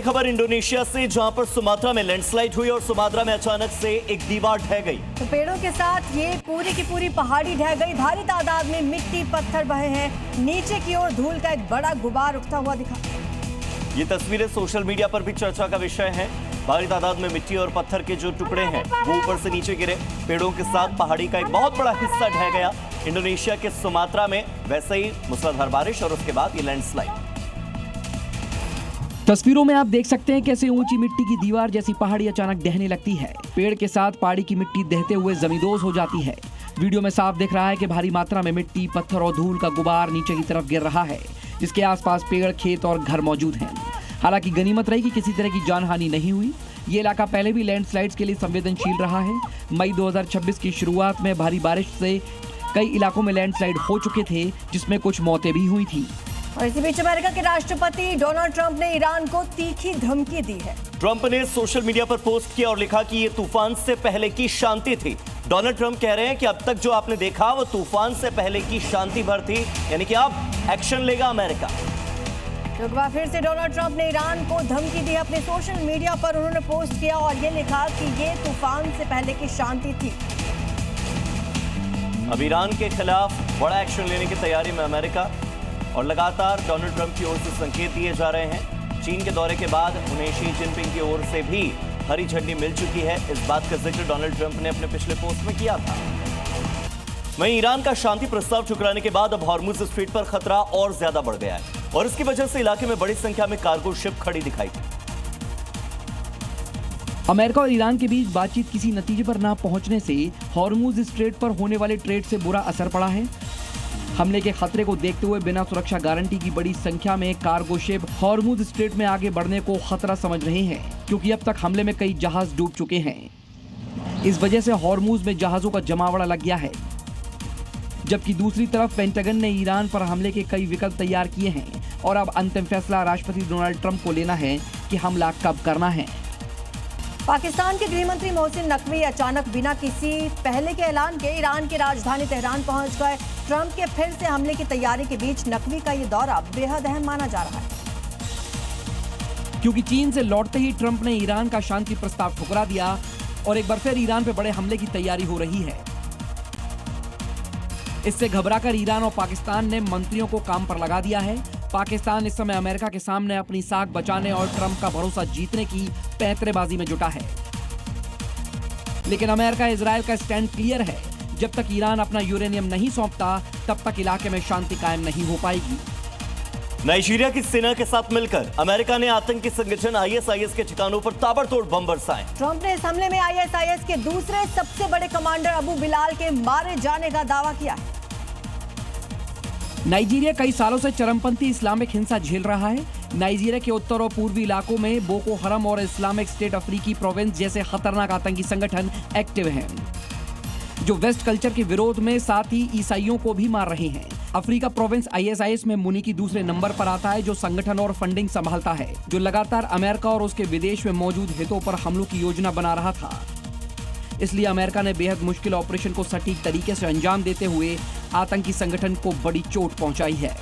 बड़ी खबर इंडोनेशिया से, जहां पर सुमात्रा में लैंडस्लाइड हुई और सुमात्रा में अचानक से एक दीवार ढह गई। तो पेड़ों के साथ ये पूरी की पूरी पहाड़ी ढह गई। भारी तादाद में मिट्टी पत्थर बहे हैं। नीचे की ओर धूल का एक बड़ा गुबार उठता हुआ दिखा। ये तस्वीरें सोशल मीडिया पर भी चर्चा का विषय हैं। भारी तादाद में मिट्टी और पत्थर के जो टुकड़े हैं वो ऊपर से नीचे गिरे। पेड़ों के साथ पहाड़ी का एक बहुत बड़ा हिस्सा ढह गया इंडोनेशिया के सुमात्रा में। वैसे ही मूसलाधार बारिश और उसके बाद ये लैंडस्लाइड। तस्वीरों में आप देख सकते हैं कैसे ऊंची मिट्टी की दीवार जैसी पहाड़ी अचानक ढहने लगती है। पेड़ के साथ पहाड़ी की मिट्टी दहते हुए जमींदोज हो जाती है। वीडियो में साफ दिख रहा है कि भारी मात्रा में मिट्टी, पत्थर और धूल का गुबार नीचे की तरफ गिर रहा है, जिसके आसपास पेड़, खेत और घर मौजूद हैं। हालांकि गनीमत रही कि किसी तरह की जानहानि नहीं हुई। ये इलाका पहले भी लैंडस्लाइड्स के लिए संवेदनशील रहा है। मई 2026 की शुरुआत में भारी बारिश से कई इलाकों में लैंडस्लाइड हो चुके थे, जिसमें कुछ मौतें भी हुई थी। और इसी बीच अमेरिका के राष्ट्रपति डोनाल्ड ट्रंप ने ईरान को तीखी धमकी दी है। ट्रंप ने सोशल मीडिया पर पोस्ट किया और लिखा कि ये तूफान से पहले की शांति थी। डोनाल्ड ट्रंप कह रहे हैं कि अब तक जो आपने देखा वो तूफान से पहले की शांति भर थी, यानी कि अब एक्शन लेगा अमेरिका। एक बार फिर से डोनाल्ड ट्रंप ने ईरान को धमकी दी। अपने सोशल मीडिया पर उन्होंने पोस्ट किया और ये लिखा कि ये तूफान से पहले की शांति थी। अब ईरान के खिलाफ बड़ा एक्शन लेने की तैयारी में अमेरिका, और लगातार डोनाल्ड ट्रंप की ओर से संकेत दिए जा रहे हैं। चीन के दौरे के बाद उन्हें शी जिनपिंग की ओर से भी हरी झंडी मिल चुकी है। इस बात का जिक्र डोनाल्ड ट्रंप ने अपने पिछले पोस्ट में किया था। वहीं ईरान का शांति प्रस्ताव ठुकराने के बाद अब हॉर्मुज स्ट्रेट पर खतरा और ज्यादा बढ़ गया है और इसकी वजह से इलाके में बड़ी संख्या में कार्गो शिप खड़ी दिखाई दी। अमेरिका और ईरान के बीच बातचीत किसी नतीजे पर ना पहुंचने से हॉर्मुज स्ट्रेट पर होने वाले ट्रेड से बुरा असर पड़ा है। हमले के खतरे को देखते हुए बिना सुरक्षा गारंटी की बड़ी संख्या में कार्गो शिप हॉर्मुज स्ट्रेट में आगे बढ़ने को खतरा समझ रहे हैं, क्योंकि अब तक हमले में कई जहाज डूब चुके हैं। इस वजह से हॉर्मुज में जहाजों का जमावड़ा लग गया है। जबकि दूसरी तरफ पेंटागन ने ईरान पर हमले के कई विकल्प तैयार किए हैं और अब अंतिम फैसला राष्ट्रपति डोनाल्ड ट्रंप को लेना है कि हमला कब करना है। पाकिस्तान के गृह मंत्री मोहसिन नकवी अचानक बिना किसी पहले के ऐलान के ईरान की राजधानी तेहरान पहुंच गए। ट्रंप के फिर से हमले की तैयारी के बीच नकवी का ये दौरा बेहद अहम माना जा रहा है, क्योंकि चीन से लौटते ही ट्रंप ने ईरान का शांति प्रस्ताव ठुकरा दिया और एक बार फिर ईरान पर बड़े हमले की तैयारी हो रही है। इससे घबराकर ईरान और पाकिस्तान ने मंत्रियों को काम पर लगा दिया है। पाकिस्तान इस समय अमेरिका के सामने अपनी साख बचाने और ट्रंप का भरोसा जीतने की पैंतरेबाजी में जुटा है। लेकिन अमेरिका इजराइल का स्टैंड क्लियर है, जब तक ईरान अपना यूरेनियम नहीं सौंपता तब तक इलाके में शांति कायम नहीं हो पाएगी। नाइजीरिया की सेना के साथ मिलकर अमेरिका ने आतंकी संगठन आईएसआईएस के ठिकानों पर ताबड़तोड़ बम बरसाए। ट्रंप ने इस हमले में आईएसआईएस के दूसरे सबसे बड़े कमांडर अबू बिलाल के मारे जाने का दावा किया है। नाइजीरिया कई सालों से चरमपंथी इस्लामिक हिंसा झेल रहा है। नाइजीरिया के उत्तर और पूर्वी इलाकों में बोको हरम और इस्लामिक स्टेट अफ्रीकी प्रोविंस जैसे खतरनाक आतंकी संगठन एक्टिव हैं, जो वेस्ट कल्चर के विरोध में साथ ही ईसाइयों को भी मार रहे हैं। अफ्रीका प्रोविंस आईएसआईएस में मुनी की दूसरे नंबर पर आता है, जो संगठन और फंडिंग संभालता है, जो लगातार अमेरिका और उसके विदेश में मौजूद हितों पर हमलों की योजना बना रहा था। इसलिए अमेरिका ने बेहद मुश्किल ऑपरेशन को सटीक तरीके से अंजाम देते हुए आतंकी संगठन को बड़ी चोट पहुंचाई है।